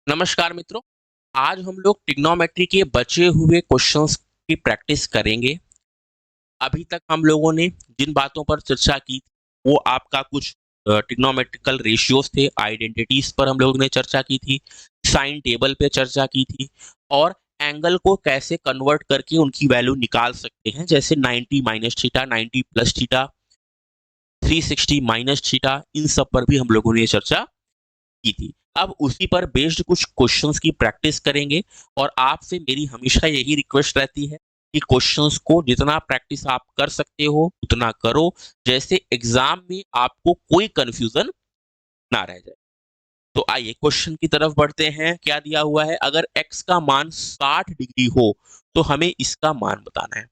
नमस्कार मित्रों। आज हम लोग ट्रिग्नोमेट्री के बचे हुए क्वेश्चंस की प्रैक्टिस करेंगे। अभी तक हम लोगों ने जिन बातों पर चर्चा की वो आपका कुछ ट्रिग्नोमेट्रिकल रेशियोज थे, आइडेंटिटीज पर हम लोगों ने चर्चा की थी, साइन टेबल पे चर्चा की थी और एंगल को कैसे कन्वर्ट करके उनकी वैल्यू निकाल सकते हैं, जैसे 90 minus theta, 90 plus theta, 360 minus theta, इन सब पर भी हम लोगों ने चर्चा की थी। अब उसी पर बेस्ड कुछ क्वेश्चंस की प्रैक्टिस करेंगे और आपसे मेरी हमेशा यही रिक्वेस्ट रहती है कि क्वेश्चंस को जितना प्रैक्टिस आप कर सकते हो उतना करो, जैसे एग्जाम में आपको कोई कंफ्यूजन ना रह जाए। तो आइए क्वेश्चन की तरफ बढ़ते हैं। क्या दिया हुआ है? अगर x का मान 60 डिग्री हो तो हमें इसका मान बताना है।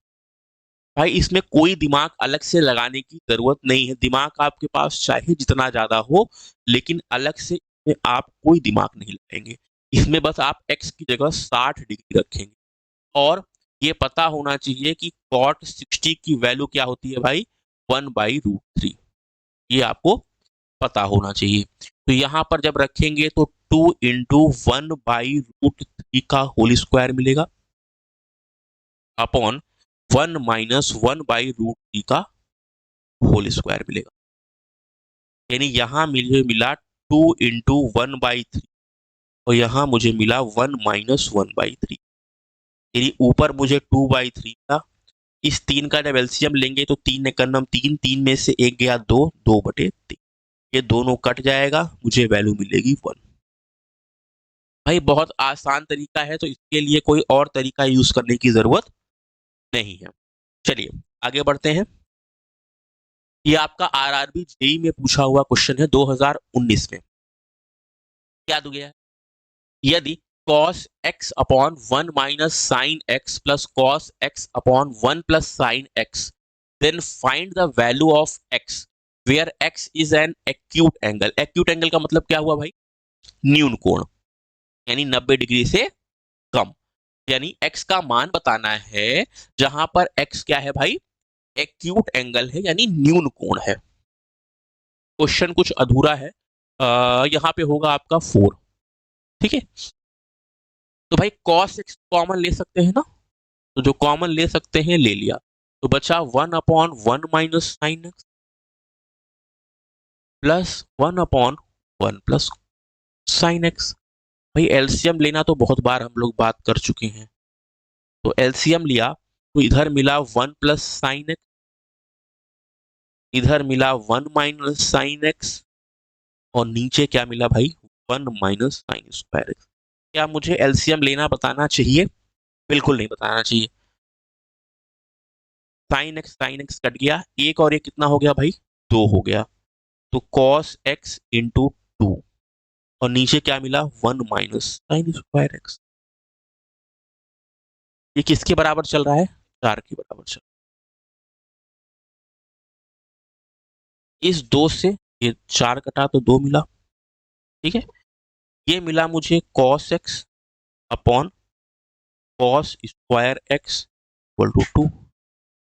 भाई इसमें कोई दिमाग अलग से लगाने की जरूरत नहीं है। दिमाग आपके पास चाहे जितना ज्यादा हो, लेकिन अलग से इसमें आप कोई दिमाग नहीं लगाएंगे। इसमें बस आप x की जगह 60 डिग्री रखेंगे और ये पता होना चाहिए कि cot 60 की वैल्यू क्या होती है भाई, 1/√3। ये आपको पता होना चाहिए। तो यहाँ पर जब रखेंगे तो 2 × 1/√3 का होल स्क्वायर मिलेगा अपॉन 1 माइनस 1/√3 का होल स्क्वायर मिलेगा। यानी यहाँ मुझे मिला 2 × 1/3 और यहाँ मुझे मिला 1 - 1/3। यानी ऊपर मुझे 2/3 था। इस 3 का जब एलसीएम लेंगे तो 3 एकम 3, 3 में से 1 गया 2, 2/3। ये दोनों कट जाएगा, मुझे वैल्यू मिलेगी 1। भाई बहुत आसान तरीका है, तो इसके लिए कोई और तरीका यूज करने की जरूरत नहीं है। चलिए आगे बढ़ते हैं। ये आपका आरआरबी जेई में पूछा हुआ क्वेश्चन है 2019 में। क्या दो गया है? यदि cos x upon 1 minus sine x plus cos x upon 1 plus sine x, then find the value of x where x is an acute angle. Acute angle का मतलब क्या हुआ भाई? न्यून कोण, यानी 90 डिग्री से कम। यानी x का मान बताना है जहां पर x क्या है भाई? एक्यूट एंगल है, यानी न्यून कोण है। क्वेश्चन कुछ अधूरा है। यहाँ पे होगा आपका 4। ठीक है, तो भाई cos x कॉमन ले सकते हैं ना, तो जो कॉमन ले सकते हैं ले लिया, तो बचा 1/1 minus sine x plus 1/1 plus sine x. भाई एलसीएम लेना तो बहुत बार हम लोग बात कर चुके हैं, तो एलसीएम लिया तो इधर मिला 1 प्लस साइन एक्स, इधर मिला 1 माइनस साइन एक्स और नीचे क्या मिला भाई? 1 माइनस साइन स्क्वायर एक्स। क्या मुझे एलसीएम लेना बताना चाहिए? बिल्कुल नहीं बताना चाहिए। साइन एक्स कट गया, एक और एक कितना हो गया भाई? 2 हो गया। तो cos x इंटू 2 और नीचे क्या मिला? 1 माइनस साइन स्क्वायर एक्स। ये किसके बराबर चल रहा है? 4 के बराबर चल रहा है। इस 2 से ये 4 कटा तो 2 मिला। ठीक है, ये मिला मुझे cos x upon cos square x equal to 2।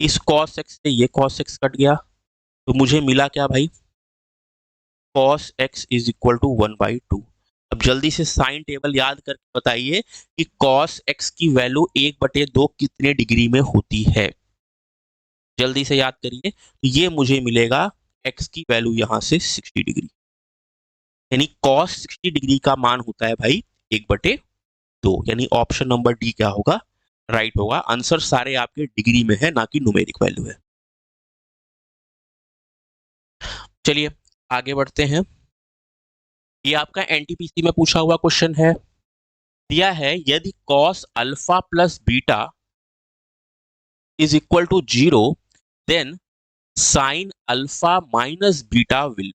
इस cos x से ये cos x कट गया, तो मुझे मिला क्या भाई? cos x is equal to 1/2। अब जल्दी से साइन टेबल याद करके बताइए कि cos x की वैल्यू 1/2 कितने डिग्री में होती है? जल्दी से याद करिए। तो ये मुझे मिलेगा x की वैल्यू यहां से 60 डिग्री, यानी cos 60 डिग्री का मान होता है भाई 1/2। यानी ऑप्शन नंबर डी क्या होगा? राइट होगा। आंसर सारे आपके डिग्री में है, ना कि न्यूमेरिक वैल्यू है। चलिए आगे बढ़ते हैं। ये आपका एनटीपीसी में पूछा हुआ क्वेश्चन है। दिया है यदि cos alpha plus beta is equal to 0, then sine alpha minus beta will.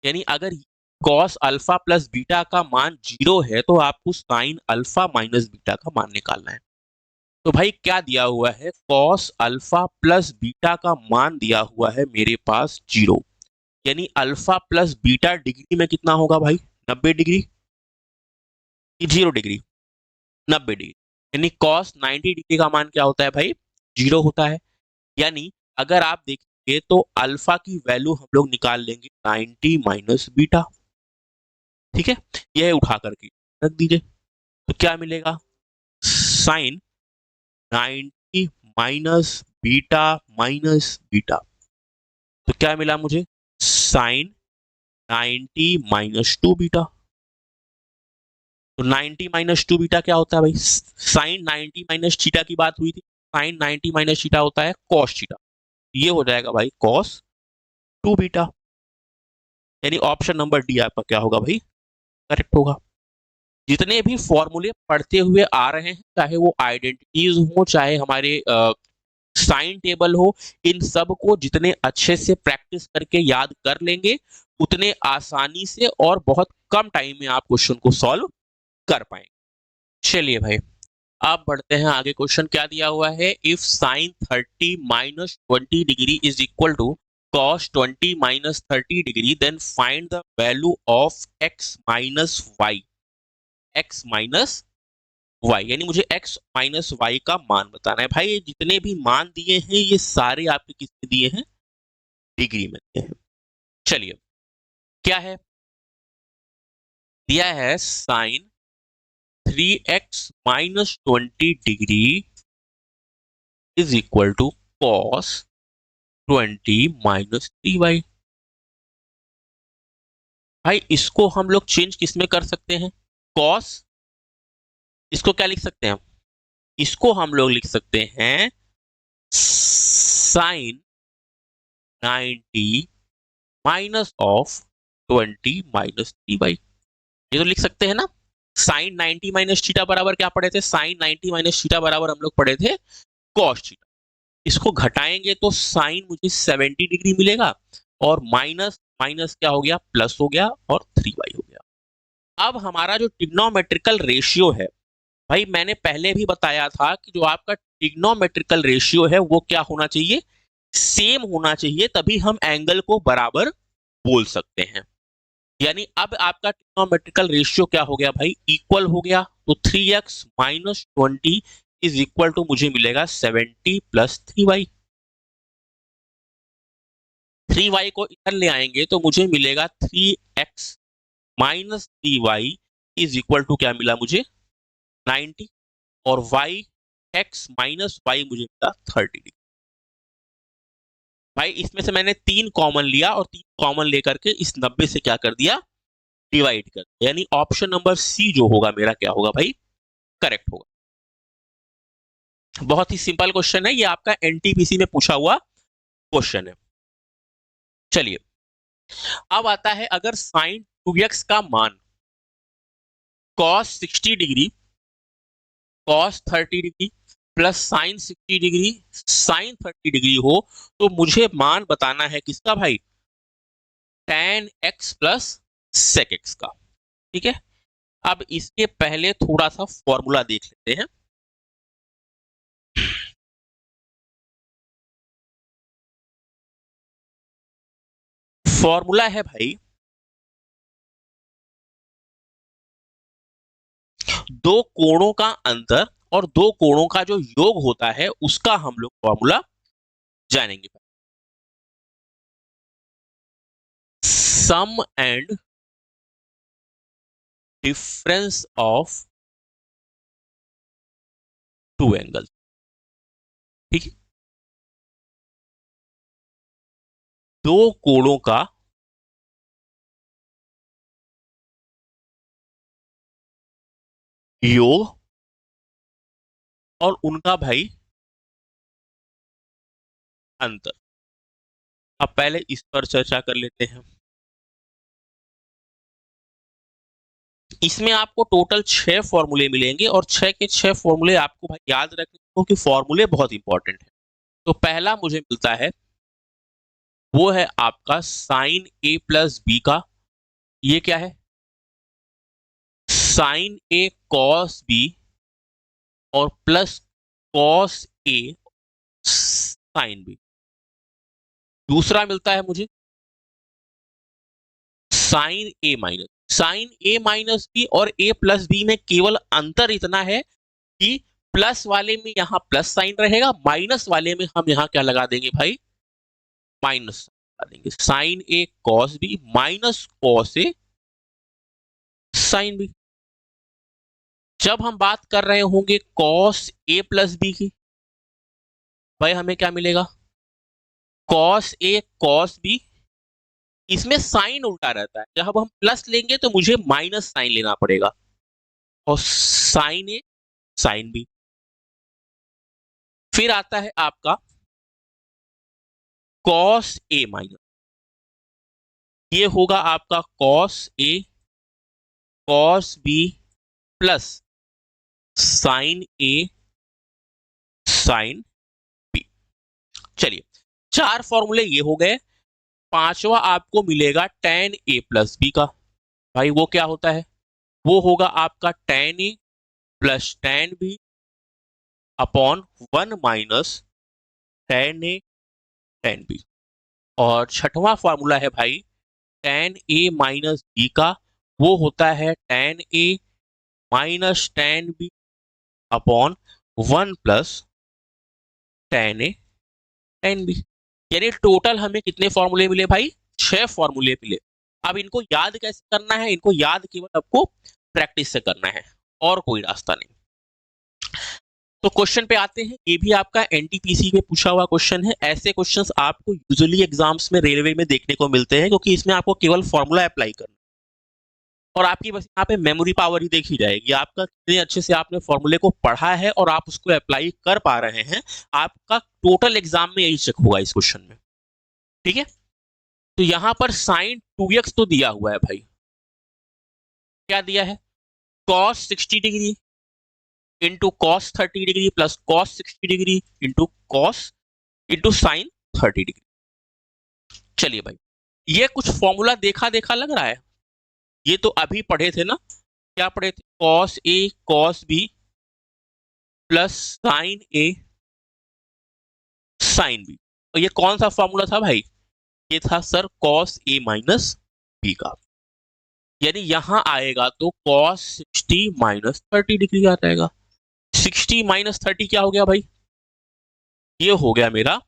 यानी अगर cos अल्फा प्लस बीटा का मान 0 है तो आपको साइन अल्फा माइनस बीटा का मान निकालना है। तो भाई क्या दिया हुआ है? cos अल्फा प्लस बीटा का मान दिया हुआ है मेरे पास 0, यानी अल्फा प्लस बीटा डिग्री में कितना होगा भाई? 90 डिग्री कि 0 डिग्री? 90 डिग्री। यानी cos 90 डिग्री का मान क्या होता है भाई? 0 होता है। यानी अगर आप देखेंगे तो अल्फा की वैल्यू हम लोग निकाल लेंगे 90 माइनस बीटा। ठीक है, यह उठा करके रख दीजिए, तो क्या मिलेगा, साइन 90 माइनस बीटा, तो क्या मिला मुझे, साइन 90 -2 बीटा। तो 90 -2 बीटा क्या होता है भाई, साइन 90 माइनस थीटा की बात हुई थी, साइन 90 माइनस थीटा होता है कॉस थीटा, ये हो जाएगा भाई कॉस 2 बीटा। यानी ऑप्शन नंबर डी आपका क्या होगा भाई, करेक्ट होगा। जितने भी फॉर्मूले पढ़ते हुए आ रहे हैं, चाहे वो आइडेंटिटीज हो, चाहे हमारे साइन टेबल हो, इन सब को जितने अच्छे से प्रैक्टिस करके याद कर लेंगे, उतने आसानी से और बहुत कम टाइम में आप क्वेश्चन को सॉल्व कर पाएंगे। चलिए भाई, अब बढ़ते हैं आगे। क्वेश्चन क्या दिया हुआ है, if sine 30 -20 degree is equal to cos 20 -30 degree, then find the value of x minus y, x minus y, यानी मुझे x माइनस वाई का मान बताना है। भाई ये जितने भी मान दिए हैं, ये सारे आपके किसमें दिए हैं, डिग्री में दिए हैं। चलिए, क्या है, दिया है sine 3x -20 degree is equal to cos 20 -3y। भाई इसको हम लोग चेंज किस में कर सकते हैं, कॉस, इसको क्या लिख सकते हैं, इसको हम लोग लिख सकते हैं साइन 90 माइनस ऑफ 20 -3y। ये तो लिख सकते हैं ना, साइन 90 माइनस थीटा बराबर क्या पढ़े थे, साइन 90 माइनस थीटा बराबर हम लोग पढ़े थे कॉस थीटा। इसको घटाएंगे तो साइन मुझे 70 डिग्री मिलेगा, और माइनस माइनस क्या हो गया, प्लस हो गया, और 3y हो गया। अब हमारा जो ट्रिग्नोमेट्रिकल रेशियो है, भाई मैंने पहले भी बताया था कि जो आपका ट्रिग्नोमेट्रिकल रेशियो है वो क्या होना चाहिए, सेम होना चाहिए, तभी हम एंगल को बराबर बोल सकते हैं। यानी अब आपका ट्रिग्नोमेट्रिकल रेशियो क्या हो गया भाई, इक्वल हो गया, तो 3x -20 इज इक्वल टू मुझे मिलेगा 70 + 3y। 3y को इधर ले आएंगे तो मुझे मिलेगा 3x -3y is equal to क्या मिला मुझे, 90, और y x -y मुझे मिला 30। भाई इसमें से मैंने 3 कॉमन लिया, और 3 कॉमन लेकर के इस 90 से क्या कर दिया, डिवाइड कर दिया। यानी ऑप्शन नंबर सी जो होगा मेरा क्या होगा भाई, करेक्ट होगा। बहुत ही सिंपल क्वेश्चन है, ये आपका एनटीपीसी में पूछा हुआ क्वेश्चन है। चलिए, अब आता है, अगर साइन 2x का मान cos 60 degree, cos 30 degree plus sign 60 degree sine 30 degree हो, तो मुझे मान बताना है किसका भाई, tan x plus sec x का। ठीक है, अब इसके पहले थोड़ा सा फॉर्मूला देख लेते हैं। फॉर्मूला है भाई, दो कोणों का अंतर और दो कोणों का जो योग होता है उसका हम लोग फॉर्मूला जानेंगे। Sum and difference of two angle. ठीक है, दो कोणों का योग और उनका भाई अंतर। अब पहले इस पर चर्चा कर लेते हैं। इसमें आपको टोटल 6 फॉर्मूले मिलेंगे, और 6 के 6 फॉर्मूले आपको भाई याद रखने हो, कि फॉर्मूले बहुत इंपॉर्टेंट है। तो पहला मुझे मिलता है, वो है आपका साइन ए प्लस बी का, ये क्या है, साइन ए कॉस बी, और plus cos A sine B. दूसरा मिलता है मुझे साइन ए माइनस बी, और ए प्लस बी में केवल अंतर इतना है कि प्लस वाले में यहां प्लस साइन रहेगा, माइनस वाले में हम यहां क्या लगा देंगे भाई, माइनस लगा देंगे। Sign A cos B minus cos A sine B. जब हम बात कर रहे होंगे कॉस ए प्लस बी की, भाई हमें क्या मिलेगा, कॉस ए कॉस बी। इसमें साइन उल्टा रहता है, जब हम प्लस लेंगे तो मुझे माइनस साइन लेना पड़ेगा, और साइन ए साइन बी। फिर आता है आपका कॉस ए माइनस, ये होगा आपका cos A cos B plus sign A sine B. चलिए, चार फॉर्मूले ये हो गए। पांचवा आपको मिलेगा टेन ए प्लस बी का। भाई वो क्या होता है, वो होगा आपका tan A plus tan B upon one minus tan A tan B. और छठवां फॉर्मूला है भाई टेन ए माइनस बी का, वो होता है tan A minus tan B upon one plus tan A tan B. यानी टोटल हमें कितने फॉर्मूले मिले भाई, 6 फॉर्मूले मिले। अब इनको याद कैसे करना है, इनको याद केवल आपको प्रैक्टिस से करना है, और कोई रास्ता नहीं। तो क्वेश्चन पे आते हैं, ये भी आपका एनटीपीसी में पूछा हुआ क्वेश्चन है। ऐसे क्वेश्चंस आपको यूजुअली एग्जाम्स में रेलवे में देखने को मिलते हैं, क्योंकि इसमें आपको केवल फॉर्मूला अप्लाई करना और आपकी बस यहाँ पे मेमोरी पावर ही देखी जाएगी, आपका कितने अच्छे से आपने फॉर्मूले को पढ़ा है और आप उसको अप्लाई कर पा रहे हैं। आपका टोटल एग्जाम में यही चेक होगा इस क्वेश्चन में, ठीक है। तो यहां पर साइन 2x तो दिया हुआ है भाई, क्या दिया है, cos 60 degree into cos 30 degree plus cos 60 degree into cos into sine 30 degree. चलिए भाई, ये कुछ फॉर्मूला देखा देखा लग रहा है, ये तो अभी पढ़े थे ना, क्या पढ़े थे, cos a cos b plus sine a sine b। तो ये कौन सा फॉर्मूला था भाई, ये था sir cos a minus b का। यानी यहां आएगा तो cos 60 माइनस 30 डिग्री आ जाएगा। 60 माइनस 30 क्या हो गया भाई, ये हो गया मेरा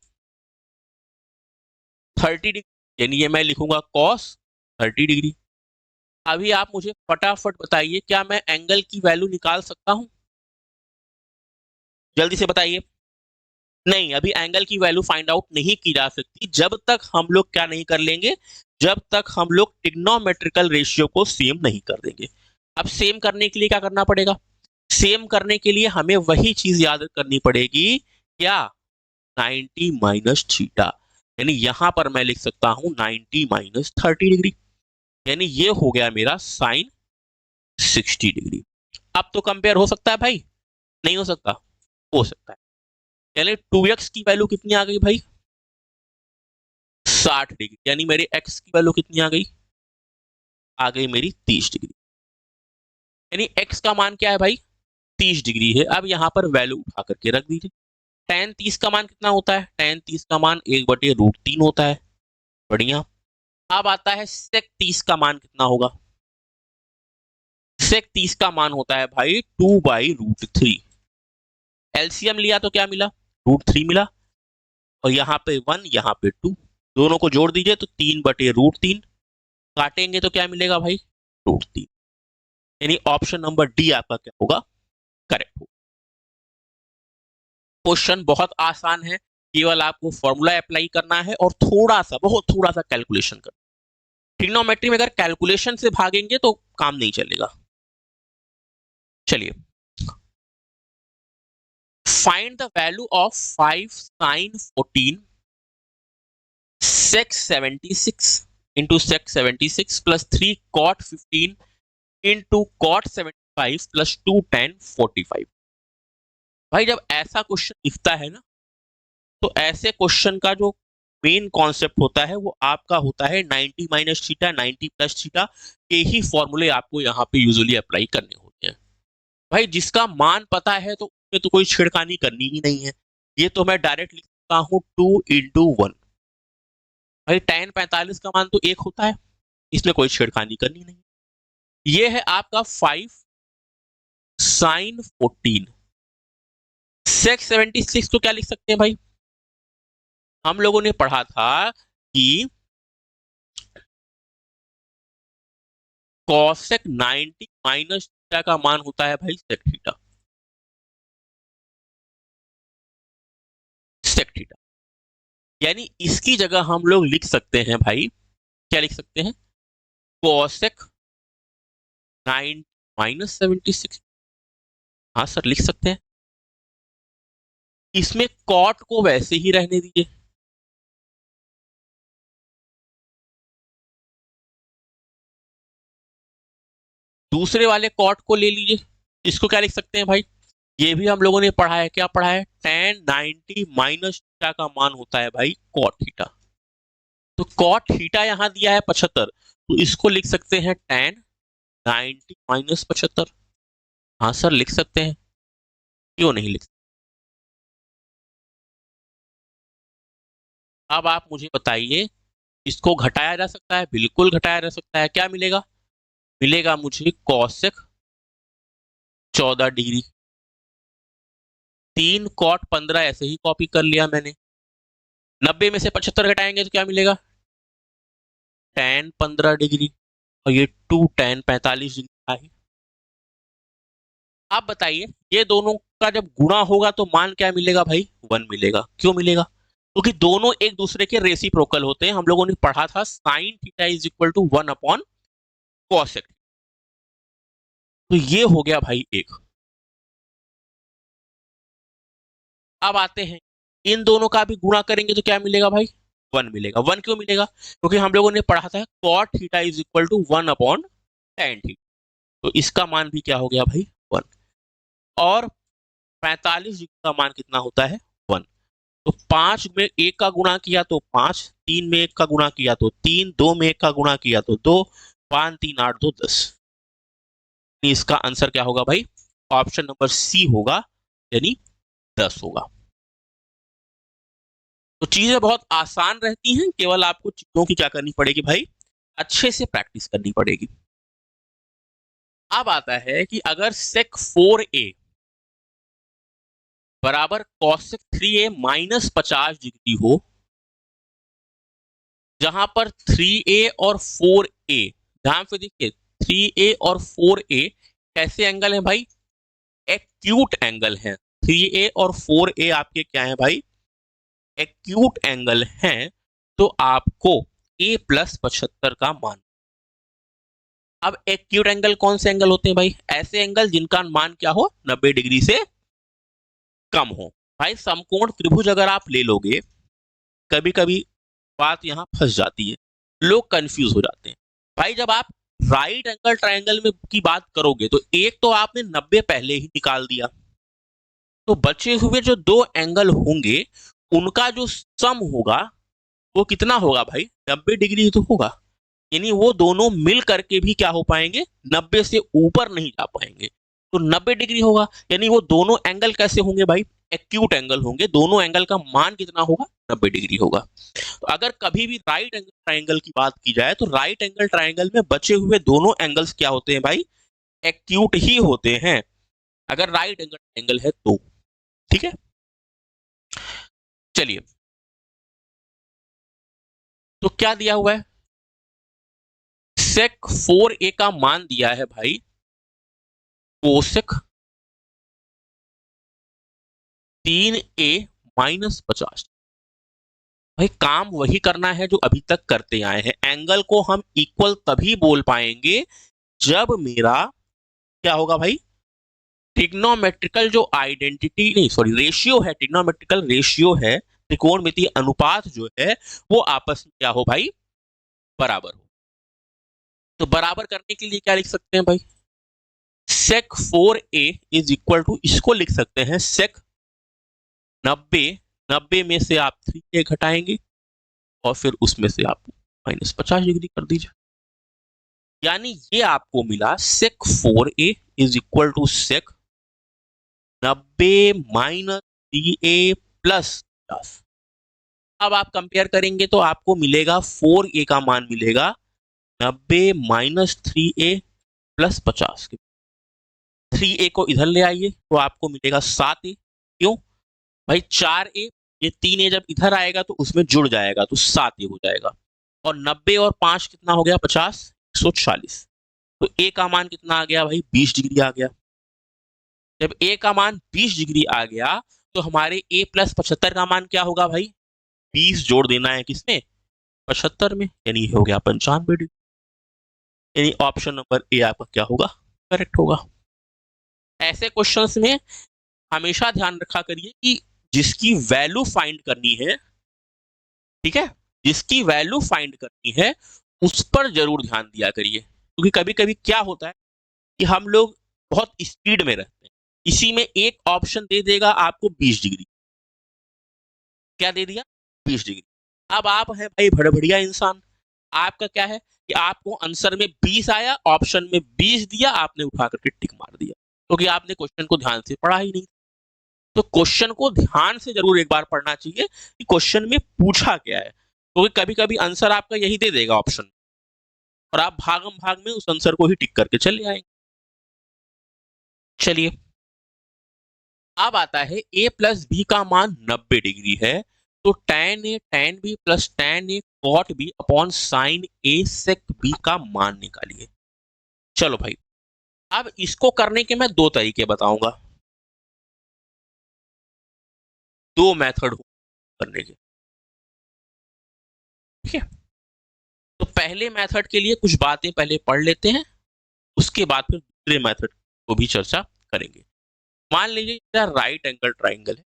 30 डिग्री, यानी ये मैं लिखूंगा cos 30 डिग्री। अभी आप मुझे फटाफट बताइए, क्या मैं एंगल की वैल्यू निकाल सकता हूं, जल्दी से बताइए। नहीं, अभी एंगल की वैल्यू फाइंड आउट नहीं की जा सकती जब तक हम लोग क्या नहीं कर लेंगे, जब तक हम लोग ट्रिग्नोमेट्रिकल रेशियो को सेम नहीं कर देंगे। अब सेम करने के लिए क्या करना पड़ेगा, सेम करने के लिए हमें वही चीज याद करनी पड़ेगी, क्या, 90 माइनस थीटा। यानी यहां पर मैं लिख सकता हूं 90 माइनस 30 डिग्री, यानी ये हो गया मेरा साइन 60 डिग्री। अब तो कंपेयर हो सकता है भाई, नहीं हो सकता, हो सकता है। यानी 2x की वैल्यू कितनी आ गई भाई, 60 डिग्री, यानी मेरे x की वैल्यू कितनी आ गई मेरी 30 डिग्री। यानी x का मान क्या है भाई, 30 डिग्री है। अब यहाँ पर वैल्यू उठा करके रख दीजिए। tan 30 का मान कितना होता है, tan 30 का मान 1/√3 होता है, बढ़िया। अब आता है sec 30 का मान कितना होगा, sec 30 का मान होता है भाई 2/√3। एलसीएम लिया तो क्या मिला, √3 मिला, और यहाँ पे 1 यहाँ पे 2, दोनों को जोड़ दीजिए तो 3/√3, काटेंगे तो क्या मिलेगा भाई, √3। यानी ऑप्शन नंबर डी आपका क्या होगा, करेक्ट होगा। क्वेश्चन बहुत आसान है, केवल आपको फॉर्मूला अप्लाई करना है और थोड़ा सा, बहुत थोड़ा सा कैलकुलेशन करना। ट्रिग्नोमेट्री में अगर कैलकुलेशन से भागेंगे तो काम नहीं चलेगा। चलिए, find the value of 5 sin 14 sec 76 into sec 76 plus 3 cot 15 into cot 75 plus 2 tan 45। भाई जब ऐसा क्वेश्चन दिखता है ना, तो ऐसे क्वेश्चन का जो मेन कॉन्सेप्ट होता है वो आपका होता है 90 माइनस थीटा 90 प्लस थीटा के ही फॉर्मूले आपको यहाँ पे यूजुअली अप्लाई करने होते हैं। भाई जिसका मान पता है तो उसमें तो कोई छिड़कानी करनी ही नहीं है, ये तो मैं डायरेक्ट लिख सकता हूँ 2 × 1। भाई tan 45 का मान तो 1 होता है, इसमें कोई छेड़खानी करनी नहीं। ये है आपका 5 sin 14 sec 76 तो क्या लिख सकते हैं भाई, हम लोगों ने पढ़ा था कि कॉसेक 90 माइनस थीटा का मान होता है भाई सेक थीटा। सेक थीटा यानी इसकी जगह हम लोग लिख सकते हैं भाई, क्या लिख सकते हैं, कॉसेक 90 माइनस 76। हाँ सर लिख सकते हैं। इसमें कॉट को वैसे ही रहने दीजिए, दूसरे वाले कॉट को ले लीजिए। इसको क्या लिख सकते हैं भाई, ये भी हम लोगों ने पढ़ा है, क्या पढ़ा है, tan 90 माइनस थीटा का मान होता है भाई कॉट थीटा। तो कॉट थीटा यहां दिया है 75, तो इसको लिख सकते हैं tan 90 माइनस 75। हाँ सर लिख सकते हैं, क्यों नहीं लिख सकते। अब आप मुझे बताइए, इसको घटाया जा सकता है, बिल्कुल घटाया जा सकता है। क्या मिलेगा, मिलेगा मुझे कॉसेक 14 डिग्री। 3 कॉट 15 ऐसे ही कॉपी कर लिया मैंने। 90 में से 75 घटाएंगे तो क्या मिलेगा, tan 15 डिग्री, और ये 2 tan 45 डिग्री है। आप बताइए, ये दोनों का जब गुणा होगा तो मान क्या मिलेगा भाई, 1 मिलेगा। क्यों मिलेगा, क्योंकि दोनों एक दूसरे के रेसिप्रोकल होते हैं। हम लोगों ने पढ़ा था sine theta is equal to 1 upon cosec. तो ये हो गया भाई एक। अब आते हैं, इन दोनों का भी गुणा करेंगे तो क्या मिलेगा भाई, 1 मिलेगा। 1 क्यों मिलेगा, क्योंकि हम लोगों ने पढ़ा था cot theta is equal to 1 upon tan theta. तो इसका मान भी क्या हो गया भाई, 1। और 45 डिग्री का मान कितना होता है, 1। तो 5 में 1 का गुणा किया तो 5, 3 में 1 का गुणा किया तो 3, 2 में 1 का गुणा किया तो 2, 5 3 8 2 10। इसका आंसर क्या होगा भाई, ऑप्शन नंबर सी होगा, यानी 10 होगा। तो चीजें बहुत आसान रहती हैं, केवल आपको चीजों की क्या करनी पड़ेगी भाई, अच्छे से प्रैक्टिस करनी पड़ेगी। अब आता है कि अगर सेक 4a बराबर कॉसेक 3a माइनस 50 डिग्री हो, जहां पर 3a और 4a, ध्यान से देखिए 3a और 4a कैसे एंगल है भाई, एक्यूट एंगल है। 3a और 4a आपके क्या है भाई, एक्यूट एंगल हैं। तो आपको a प्लस 75 का मान। अब एक्यूट एंगल कौन से एंगल होते हैं भाई, ऐसे एंगल जिनका मान क्या हो, 90 डिग्री से कम हो। भाई समकोण त्रिभुज अगर आप ले लोगे, कभी कभी बात यहां फंस जाती है, लोग कंफ्यूज हो जाते हैं। भाई जब आप राइट एंगल ट्रायंगल में की बात करोगे तो एक तो आपने 90 पहले ही निकाल दिया, तो बचे हुए जो दो एंगल होंगे उनका जो सम होगा वो कितना होगा भाई, 90 डिग्री तो होगा। यानी वो दोनों मिल करके भी क्या हो पाएंगे, 90 से ऊपर नहीं जा पाएंगे, तो 90 डिग्री होगा। यानी वो दोनों एंगल कैसे होंगे भाई, एक्यूट एंगल होंगे। दोनों एंगल का मान कितना होगा, 90 डिग्री होगा। तो अगर कभी भी राइट एंगल ट्राइंगल की बात की जाए तो राइट एंगल ट्राइंगल में बचे हुए दोनों एंगल्स क्या होते हैं भाई, एक्यूट ही होते हैं, अगर राइट एंगल ट्राइंगल है तो। ठीक है, चलिए, तो क्या दिया हुआ है, सेक 4a का मान दिया है भाई कोसेक 3a माइनस 50। भाई काम वही करना है जो अभी तक करते आए हैं। एंगल को हम इक्वल तभी बोल पाएंगे जब मेरा क्या होगा भाई, ट्रिग्नोमेट्रिकल जो आइडेंटिटी नहीं सॉरी रेशियो है, ट्रिग्नोमेट्रिकल रेशियो है, त्रिकोणमितीय अनुपात जो है वो आपस में क्या हो भाई, बराबर हो। तो बराबर करने के लिए क्या लिख सकते हैं भाई, सेक 4a इज इक्वल टू, इसको लिख सकते हैं सेक 90, 90 में से आप 3a घटाएंगे और फिर उसमें से आप माइनस 50 डिग्री कर दीजिए। यानी ये आपको मिला sec 4a is equal to sec 90 minus 3a plus 50। अब आप कंपेयर करेंगे तो आपको मिलेगा 4a का मान मिलेगा 90 माइनस 3a प्लस 50। 3a को इधर ले आइए तो आपको मिलेगा 7a। क्यों भाई, 4a, ये 3a जब इधर आएगा तो उसमें जुड़ जाएगा तो 7a हो जाएगा। और 90 और 5 कितना हो गया, 50, 140। तो ए का मान कितना आ गया भाई, 20 डिग्री आ गया। जब ए का मान 20 डिग्री आ गया तो हमारे ए प्लस 75 का मान क्या होगा भाई, 20 जोड़ देना है किसमें, 75 में, यानी हो गया 95 डिग्री। यानी ऑप्शन नंबर ए आपका क्या होगा, करेक्ट होगा। ऐसे क्वेश्चंस में हमेशा ध्यान रखा करिए कि जिसकी वैल्यू फाइंड करनी है, ठीक है, जिसकी वैल्यू फाइंड करनी है उस पर जरूर ध्यान दिया करिए, क्योंकि कभी कभी क्या होता है कि हम लोग बहुत स्पीड में रहते हैं, इसी में एक ऑप्शन दे देगा आपको 20 डिग्री, क्या दे दिया, 20 डिग्री। अब आप है भाई भड़बड़िया इंसान, आपका क्या है कि आपको आंसर में 20 आया, ऑप्शन में 20 दिया, आपने उठा करके टिक मार दिया, क्योंकि आपने क्वेश्चन को ध्यान से पढ़ा ही नहीं। तो क्वेश्चन को ध्यान से जरूर एक बार पढ़ना चाहिए कि क्वेश्चन में पूछा क्या है, क्योंकि कभी कभी आंसर आपका यही दे देगा ऑप्शन, और आप भागम भाग में उस आंसर को ही टिक करके चले आएंगे। चलिए, अब आता है a प्लस बी का मान 90 डिग्री है, तो tan a tan b plus tan a cot b upon sine a sec b का मान निकालिए। चलो भाई, अब इसको करने के मैं दो तरीके बताऊंगा, दो मेथड करने के, ठीक है। तो पहले मेथड के लिए कुछ बातें पहले पढ़ लेते हैं, उसके बाद फिर दूसरे मेथड को भी चर्चा करेंगे। मान लीजिए राइट एंगल ट्राइंगल है,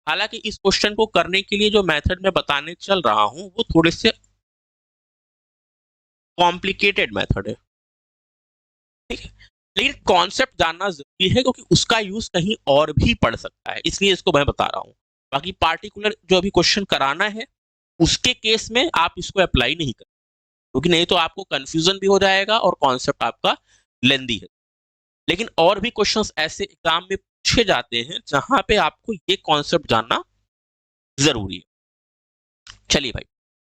हालांकि इस क्वेश्चन को करने के लिए जो मेथड मैं बताने चल रहा हूं वो थोड़े से कॉम्प्लिकेटेड मेथड है, ठीक है, लेकिन कॉन्सेप्ट जानना जरूरी है क्योंकि उसका यूज कहीं और भी पड़ सकता है, इसलिए इसको मैं बता रहा हूं। बाकी पार्टिकुलर जो अभी क्वेश्चन कराना है उसके केस में आप इसको अप्लाई नहीं कर, क्योंकि नहीं तो आपको कंफ्यूजन भी हो जाएगा और कॉन्सेप्ट आपका लेंदी है। लेकिन और भी क्वेश्चंस ऐसे एग्जाम में पूछे जाते हैं जहां पे आपको ये कॉन्सेप्ट जानना जरूरी है। चलिए भाई,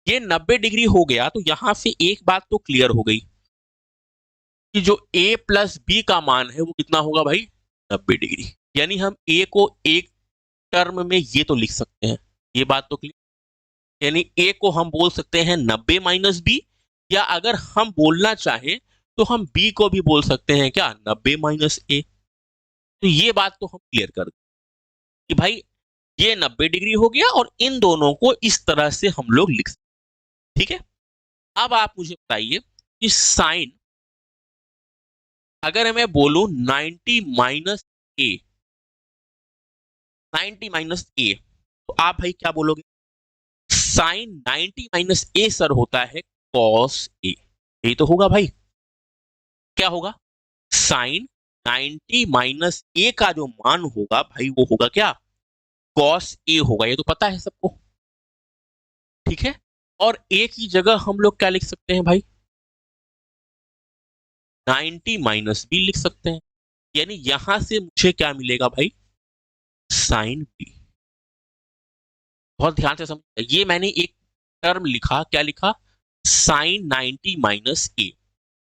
ये 90 डिग्री हो गया, तो यहां से एक बात तो क्लियर हो गई कि जो a प्लस बी का मान है वो कितना होगा भाई, 90 डिग्री। यानी हम a को एक टर्म में ये तो लिख सकते हैं, ये बात तो क्लियर। यानी a को हम बोल सकते हैं 90 माइनस बी, या अगर हम बोलना चाहें तो हम b को भी बोल सकते हैं क्या, 90 माइनस ए। तो ये बात तो हम क्लियर कर दें कि भाई ये 90 डिग्री हो गया और इन दोनों को इस तरह से हम लोग लिख सकते, ठीक है। अब आप मुझे बताइए कि साइन, अगर मैं बोलूं 90 माइनस ए, 90 माइनस ए, तो आप भाई क्या बोलोगे, साइन 90 माइनस ए सर होता है कॉस ए, यही तो होगा भाई, क्या होगा, साइन 90 माइनस ए का जो मान होगा भाई वो होगा क्या, कॉस ए होगा, ये तो पता है सबको, ठीक है। और ए की जगह हम लोग क्या लिख सकते हैं भाई, 90 माइनस बी लिख सकते हैं। यानी यहां से मुझे क्या मिलेगा भाई, साइन बी। बहुत ध्यान से समझ, ये मैंने एक टर्म लिखा, क्या लिखा, साइन 90 माइनस ए,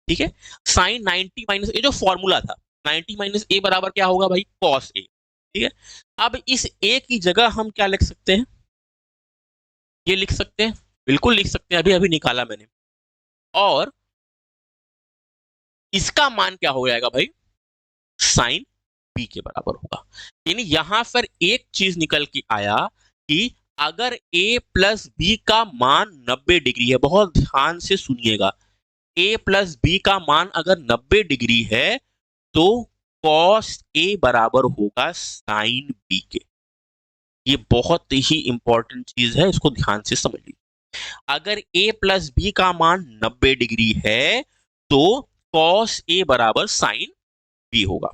ठीक है। साइन 90 माइनस ए जो फॉर्मूला था, 90 माइनस ए बराबर क्या होगा भाई, कॉस ए, ठीक है। अब इस ए की जगह हम क्या लिख सकते हैं, ये लिख सकते हैं, बिल्कुल लिख सकते हैं, अभी अभी निकाला मैंने। और इसका मान क्या हो जाएगा भाई, साइन बी के बराबर होगा। यानी यहां पर एक चीज निकल के आया कि अगर a प्लस बी का मान 90 डिग्री है, बहुत ध्यान से सुनिएगा, a प्लस बी का मान अगर 90 डिग्री है तो cos a बराबर होगा साइन बी के। ये बहुत ही इंपॉर्टेंट चीज है, इसको ध्यान से समझ लीजिए। अगर a प्लस बी का मान 90 डिग्री है तो cos a बराबर साइन बी होगा।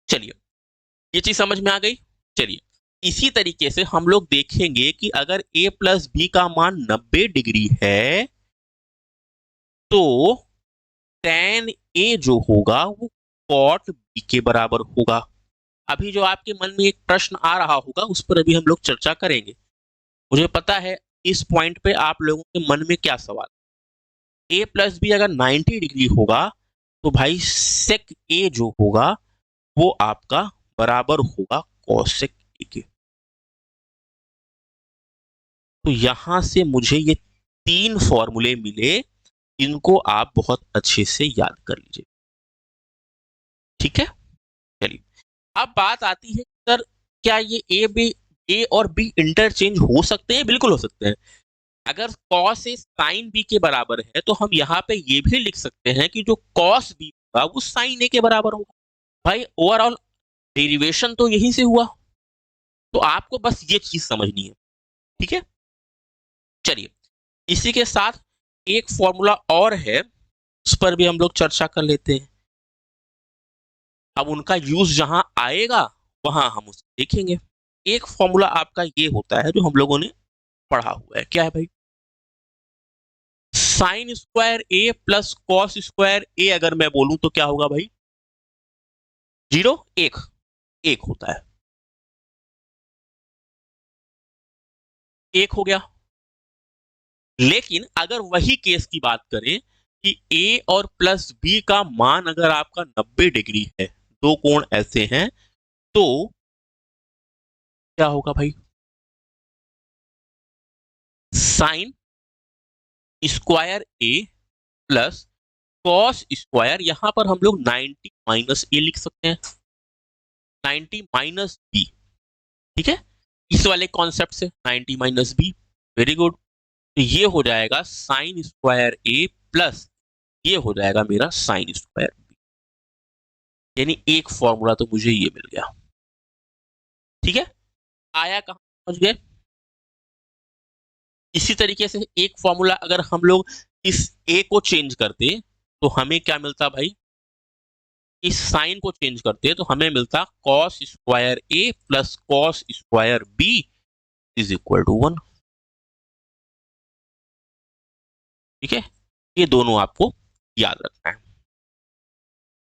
चलिए, ये चीज समझ में आ गई। चलिए, इसी तरीके से हम लोग देखेंगे कि अगर a प्लस बी का मान 90 डिग्री है तो tan a जो होगा वो cot b के बराबर होगा। अभी जो आपके मन में एक प्रश्न आ रहा होगा उस पर अभी हम लोग चर्चा करेंगे। मुझे पता है इस पॉइंट पे आप लोगों के मन में क्या सवाल, a प्लस बी अगर 90 डिग्री होगा तो भाई sec a जो होगा वो आपका बराबर होगा cosec a के। तो यहां से मुझे ये तीन फॉर्मूले मिले इनको आप बहुत अच्छे से याद कर लीजिए, ठीक है। चलिए, अब बात आती है सर, क्या ये ए और बी इंटरचेंज हो सकते हैं? बिल्कुल हो सकते हैं। अगर कॉस ए साइन बी के बराबर है तो हम यहाँ पे ये भी लिख सकते हैं कि जो कॉस बी होगा वो साइन ए के बराबर होगा। भाई ओवरऑल डेरिवेशन तो यहीं से हुआ, तो आपको बस ये चीज समझनी है, ठीक है। चलिए, इसी के साथ एक फॉर्मूला और है, उस पर भी हम लोग चर्चा कर लेते हैं। अब उनका यूज जहां आएगा वहां हम उसे देखेंगे। एक फॉर्मूला आपका ये होता है जो हम लोगों ने पढ़ा हुआ है, क्या है भाई? Sine square A plus cos square ए अगर मैं बोलूं तो क्या होगा भाई? 0 1 1 होता है, 1 हो गया। लेकिन अगर वही केस की बात करें कि ए और प्लस बी का मान अगर आपका 90 डिग्री है, दो कोण ऐसे हैं, तो क्या होगा भाई? Sine square A plus cos square, यहां पर हम लोग 90 माइनस ए लिख सकते हैं, 90 माइनस बी, ठीक है। इस वाले कॉन्सेप्ट से 90 माइनस बी, वेरी गुड। तो ये हो जाएगा साइन स्क्वायर ए प्लस ये हो जाएगा मेरा साइन स्क्वायर बी, यानी एक फॉर्मूला तो मुझे ये मिल गया, ठीक है। आया कहां समझ गए? इसी तरीके से एक फॉर्मूला अगर हम लोग इस ए को चेंज करते तो हमें क्या मिलता भाई? इस साइन को चेंज करते तो हमें मिलता cos square A plus cos square B is equal to 1, ठीक है। ये दोनों आपको याद रखना है।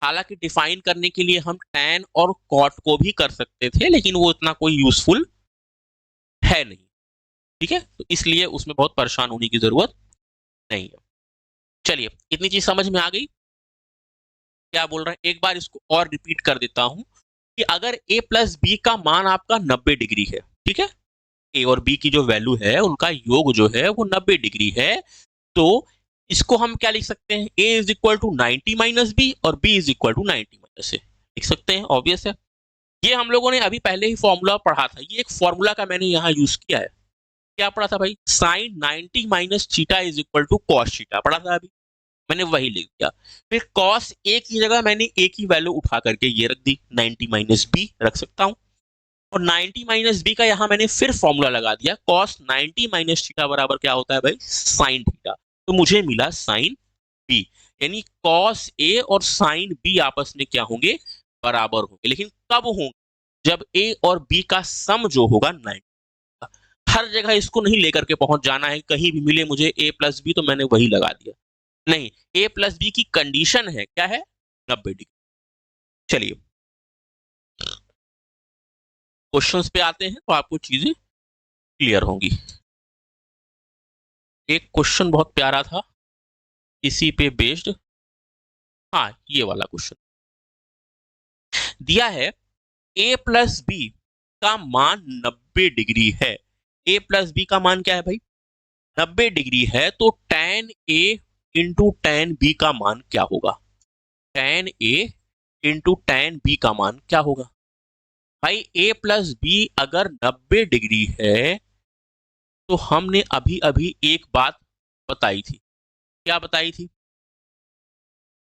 हालांकि डिफाइन करने के लिए हम tan और cot को भी कर सकते थे, लेकिन वो इतना कोई यूजफुल है नहीं, ठीक है। तो इसलिए उसमें बहुत परेशान होने की जरूरत नहीं है। चलिए, इतनी चीज समझ में आ गई? क्या बोल रहे हैं, एक बार इसको और रिपीट कर देता हूं कि अगर a प्लस बी का मान आपका 90 डिग्री है, ठीक है, a और b की जो वैल्यू है उनका योग जो है वो 90 डिग्री है, तो इसको हम क्या लिख सकते हैं? a is equal to 90 minus B और b is equal to 90 minus A, लिख सकते हैं, ऑब्वियस है। ये हम लोगों ने अभी पहले ही फॉर्मूला पढ़ा था, ये एक फॉर्मूला का मैंने यहाँ यूज किया है। क्या पढ़ा था भाई? Sine 90 minus theta is equal to cos theta पढ़ा था अभी, मैंने वही लिख दिया। फिर कॉस ए की जगह मैंने ए की वैल्यू उठा करके ये रख दी, 90 माइनस बी रख सकता हूँ, और 90 माइनस बी का यहाँ मैंने फिर फॉर्मूला लगा दिया, कॉस 90 माइनस थीटा बराबर क्या होता है भाई? Sine theta. तो मुझे मिला साइन बी, यानी कॉस ए और साइन बी आपस में क्या होंगे? बराबर होंगे। लेकिन कब होंगे? जब ए और बी का सम जो होगा 90। हर जगह इसको नहीं लेकर के पहुंच जाना है, कहीं भी मिले मुझे ए प्लस बी तो मैंने वही लगा दिया, नहीं, ए प्लस बी की कंडीशन है, क्या है? 90 डिग्री। चलिए, क्वेश्चंस पे आते हैं तो आपको चीजें क्लियर होंगी। एक क्वेश्चन बहुत प्यारा था इसी पे बेस्ड, हाँ ये वाला क्वेश्चन दिया है, ए प्लस बी का मान 90 डिग्री है। ए प्लस बी का मान क्या है भाई? 90 डिग्री है, तो tan ए इंटू tan बी का मान क्या होगा? tan ए इंटू tan बी का मान क्या होगा? भाई ए प्लस बी अगर 90 डिग्री है तो हमने अभी अभी एक बात बताई थी, क्या बताई थी?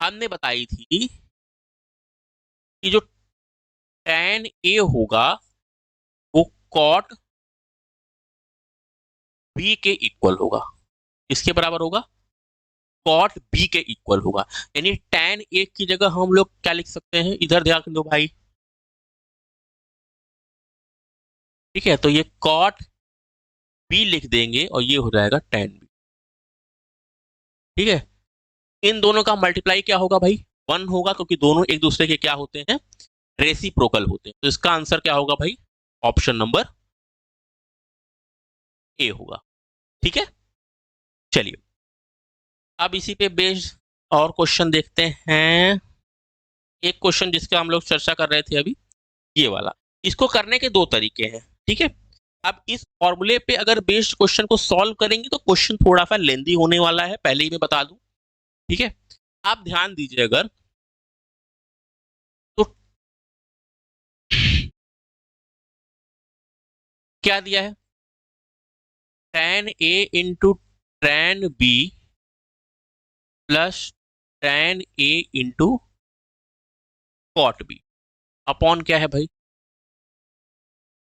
हमने बताई थी कि जो tan ए होगा वो cot बी के इक्वल होगा, किसके बराबर होगा? cot बी के इक्वल होगा, यानी tan ए की जगह हम लोग क्या लिख सकते हैं? इधर ध्यान दो भाई, ठीक है, तो ये cot बी लिख देंगे और ये हो जाएगा tan बी, ठीक है। इन दोनों का मल्टीप्लाई क्या होगा भाई? 1 होगा, क्योंकि दोनों एक दूसरे के क्या होते हैं? रेसिप्रोकल होते हैं। तो इसका आंसर क्या होगा भाई? ऑप्शन नंबर ए होगा, ठीक है। चलिए, अब इसी पे बेस्ड और क्वेश्चन देखते हैं। एक क्वेश्चन जिसका हम लोग चर्चा कर रहे थे अभी, ये वाला, इसको करने के दो तरीके हैं, ठीक है। अब इस फॉर्मूले पे अगर बेस्ड क्वेश्चन को सॉल्व करेंगे तो क्वेश्चन थोड़ा सा लेंदी होने वाला है, पहले ही मैं बता दूं। ठीक है, आप ध्यान दीजिए अगर, तो क्या दिया है, tan A into tan B plus tan A into cot B upon क्या है भाई,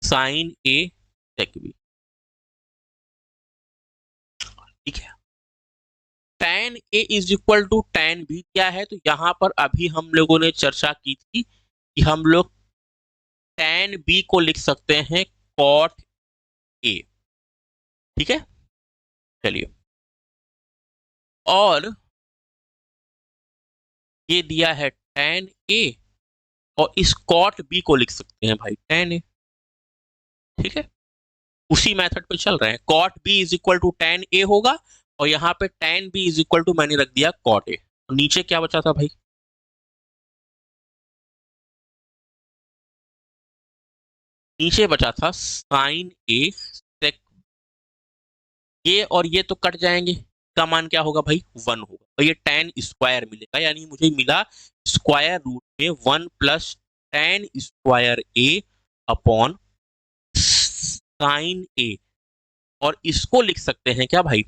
sin A sec B। ठीक है, tan A is equal to tan B क्या है, तो यहां पर अभी हम लोगों ने चर्चा की थी कि हम लोग tan B को लिख सकते हैं cot A। ठीक है, चलिए, और ये दिया है tan A, और इस cot B को लिख सकते हैं भाई tan A। ठीक है, उसी मेथड पे चल रहे हैं, cot B is equal to tan A होगा, और यहाँ पे tan B is equal to मैंने रख दिया cot A। तो नीचे क्या बचा था भाई, नीचे बचा था sin A sec, ये और ये तो कट जाएंगे, का मान क्या होगा भाई, 1 होगा, और ये tan स्क्वायर मिलेगा, यानी मुझे मिला स्क्वायर रूट में 1 plus tan square A upon sine A, और इसको लिख सकते हैं क्या भाई,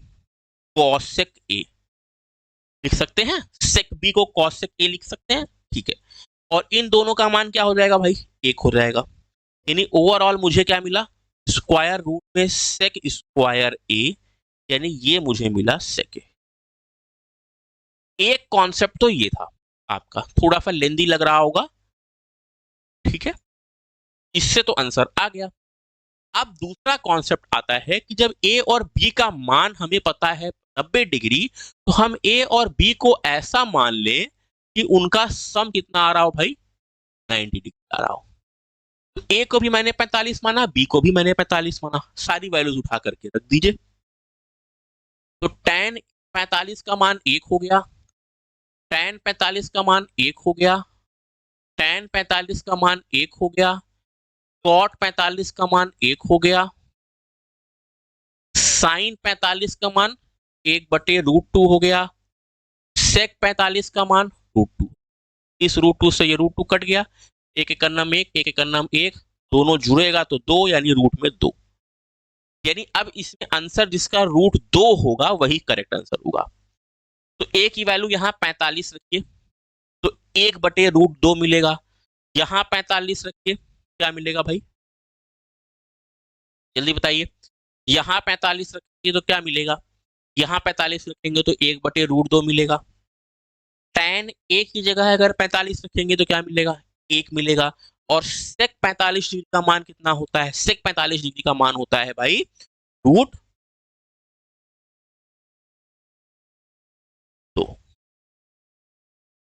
कॉसेक A लिख सकते हैं, सेक B को कॉसेक A लिख सकते हैं। ठीक है, और इन दोनों का मान क्या हो जाएगा भाई, 1 हो जाएगा, यानी ओवरऑल मुझे क्या मिला, स्क्वायर रूट में सेक स्क्वायर A, यानी ये मुझे मिला सेक A। एक कॉन्सेप्ट तो ये था आपका, थोड़ा सा लेंदी लग रहा होगा। ठीक है, इससे तो आंसर आ गया। अब दूसरा कॉन्सेप्ट आता है कि जब ए और बी का मान हमें पता है 90 डिग्री, तो हम ए और बी को ऐसा मान ले कि उनका सम कितना आ रहा हो भाई, 90 डिग्री आ रहा हो। तो ए को भी मैंने 45 माना, बी को भी मैंने 45 माना, सारी वैल्यूज उठा करके रख दीजिए। तो tan 45 का मान 1 हो गया, tan 45 का मान 1 हो गया, tan 45 का मान 1 हो गया, cot 45 का मान 1 हो गया, साइन 45 का मान 1/√2 हो गया, सेक 45 का मान √2। इस √2 से ये √2 कट गया, एक एक नाम एक, एक एक नाम एक, दोनों जुड़ेगा तो 2, यानी रूट में 2, यानी अब इसमें आंसर जिसका √2 होगा वही करेक्ट आंसर होगा। तो ए की वैल्यू यहाँ 45 रखिए, तो 1/√2 मिलेगा, यहाँ 45 रखिए, क्या मिलेगा भाई, जल्दी बताइए, यहाँ 45 रखिए तो क्या मिलेगा, यहाँ 45 रखेंगे तो 1/√2 मिलेगा। tan ए की जगह अगर 45 रखेंगे तो क्या मिलेगा, 1 मिलेगा। और sec 45 डिग्री का मान कितना होता है, sec 45 डिग्री का मान होता है भाई √2।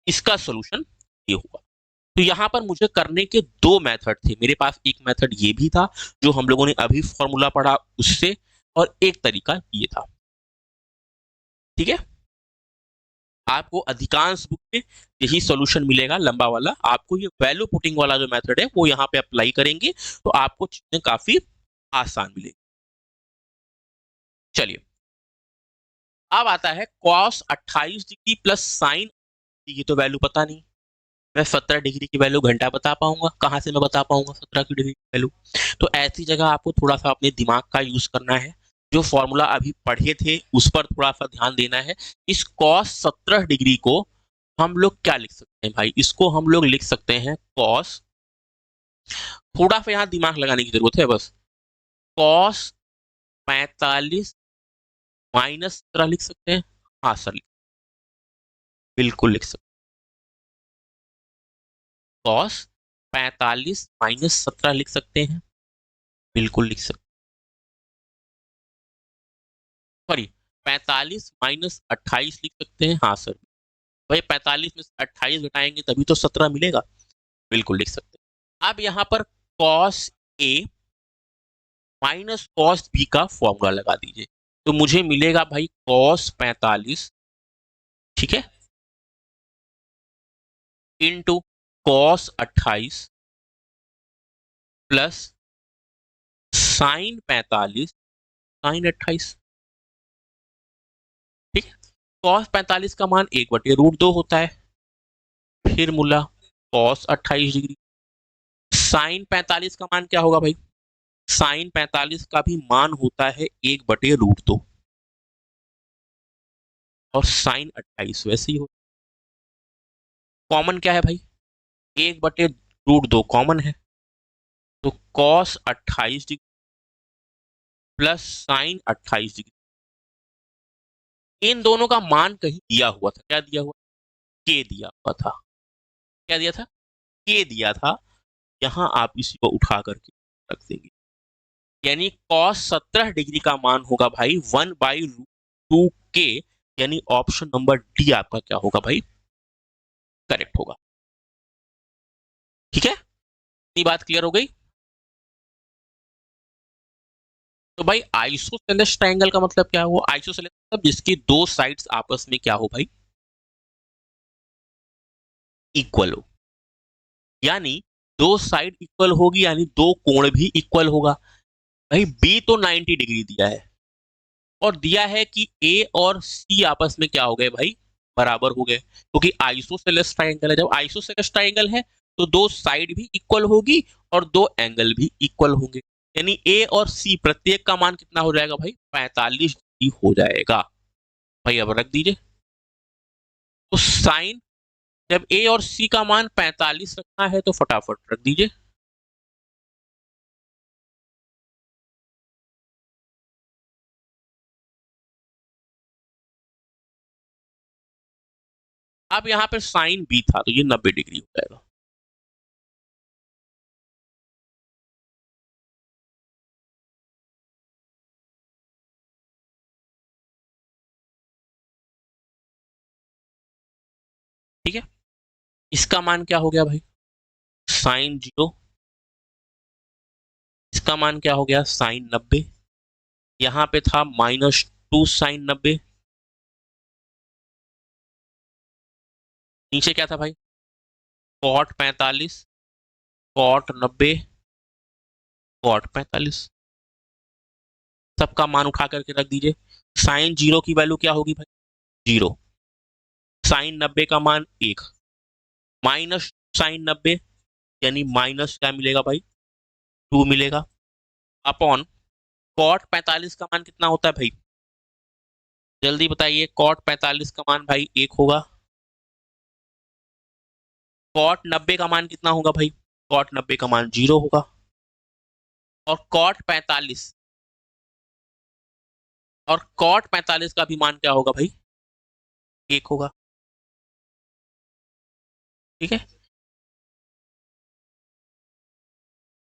इसका सोल्यूशन ये होगा। तो यहां पर मुझे करने के दो मेथड थे, मेरे पास एक मेथड ये भी था जो हम लोगों ने अभी फॉर्मूला पढ़ा उससे, और एक तरीका ये था। ठीक है, आपको अधिकांश बुक में यही सॉल्यूशन मिलेगा लंबा वाला, आपको ये वैल्यू पुटिंग वाला जो मेथड है वो यहाँ पे अप्लाई करेंगे तो आपको चीजें काफी आसान मिलेगी। चलिए, अब आता है cos 28 डिग्री प्लस साइन की, तो वैल्यू पता नहीं, मैं 17 डिग्री की वैल्यू घंटा बता पाऊंगा, कहां से मैं बता पाऊंगा 17 की डिग्री की वैल्यू। तो ऐसी जगह आपको थोड़ा सा अपने दिमाग का यूज करना है, जो फॉर्मूला अभी पढ़े थे उस पर थोड़ा सा ध्यान देना है। इस cos 17 डिग्री को हम लोग क्या लिख सकते हैं भाई, इसको हम लोग लिख सकते हैं cos, थोड़ा सा यहाँ दिमाग लगाने की जरूरत है बस, cos 45 माइनस 17 लिख सकते हैं, हाँ सर बिल्कुल लिख सकते हैं, cos 45 माइनस 17 लिख सकते हैं, बिल्कुल लिख सकते हैं, सॉरी 45 माइनस 28 लिख सकते हैं, हाँ सर भाई 45 में 28 घटाएंगे तभी तो 17 मिलेगा, बिल्कुल लिख सकते हैं। अब यहाँ पर cos A minus cos B का फॉर्मूला लगा दीजिए, तो मुझे मिलेगा भाई cos 45, ठीक है, into cos 28 plus sine 45 sine 28। ठीक है, कॉस 45 का मान 1/√2 होता है। फिर मूला कॉस 28 डिग्री। साइन 45 का मान क्या होगा भाई? साइन 45 का भी मान होता है 1/√2 और साइन 28 वैसे ही हो। कॉमन क्या है भाई? 1/√2 कॉमन है, तो cos 28 degree plus sine 28 degree, इन दोनों का मान कहीं दिया हुआ था। क्या दिया हुआ? के दिया हुआ था। क्या दिया था? के दिया था। यहां आप इसी को उठा करके रख देंगे, यानी कॉस 17 डिग्री का मान होगा भाई 1/√2 के, यानी ऑप्शन नंबर डी आपका क्या होगा भाई? करेक्ट होगा। ठीक है, इतनी बात क्लियर हो गई। तो भाई आइसोसेलेस ट्रायंगल का मतलब क्या हुआ? आइसोसेलेस मतलब जिसकी दो साइड्स आपस में क्या हो भाई? इक्वल हो, यानी दो साइड इक्वल होगी, यानी दो कोण भी इक्वल होगा। भाई बी तो 90 डिग्री दिया है और दिया है कि ए और सी आपस में क्या हो गए भाई? बराबर हो गए, क्योंकि आइसोसेलेस ट्रायंगल है। जब आइसोसेलेस ट्रायंगल है तो दो साइड भी इक्वल होगी और दो एंगल भी इक्वल होंगे, यानी ए और सी प्रत्येक का मान कितना हो जाएगा भाई? 45 डिग्री हो जाएगा। भाई अब रख दीजिए, तो साइन, जब ए और सी का मान 45 रखना है तो फटाफट रख दीजिए। अब यहाँ पे साइन बी था तो ये 90 डिग्री हो जाएगा। ठीक है, इसका मान क्या हो गया भाई? साइन 0। इसका मान क्या हो गया? साइन 90। यहाँ पे था -2 साइन 90। नीचे क्या था भाई? Cot 45, cot 90, cot 45। सबका मान उठा करके रख दीजिए। साइन 0 की वैल्यू क्या होगी भाई? 0। साइन 90 का मान 1, माइनस साइन 90, यानी माइनस क्या मिलेगा भाई? 2 मिलेगा, अपॉन कॉट 45 का मान कितना होता है भाई? जल्दी बताइए, कॉट 45 का मान भाई 1 होगा। कॉट 90 का मान कितना होगा भाई? कॉट 90 का मान 0 होगा। और कॉट 45 का भी मान क्या होगा भाई? 1 होगा। ठीक है,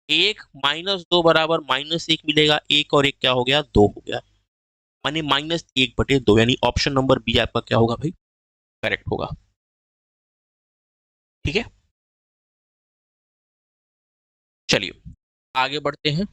1 - 2 बराबर -1 मिलेगा। 1 और 1 क्या हो गया? 2 हो गया, माने -1/2, यानी ऑप्शन नंबर बी आपका क्या होगा भाई? करेक्ट होगा। ठीक है, चलिए आगे बढ़ते हैं।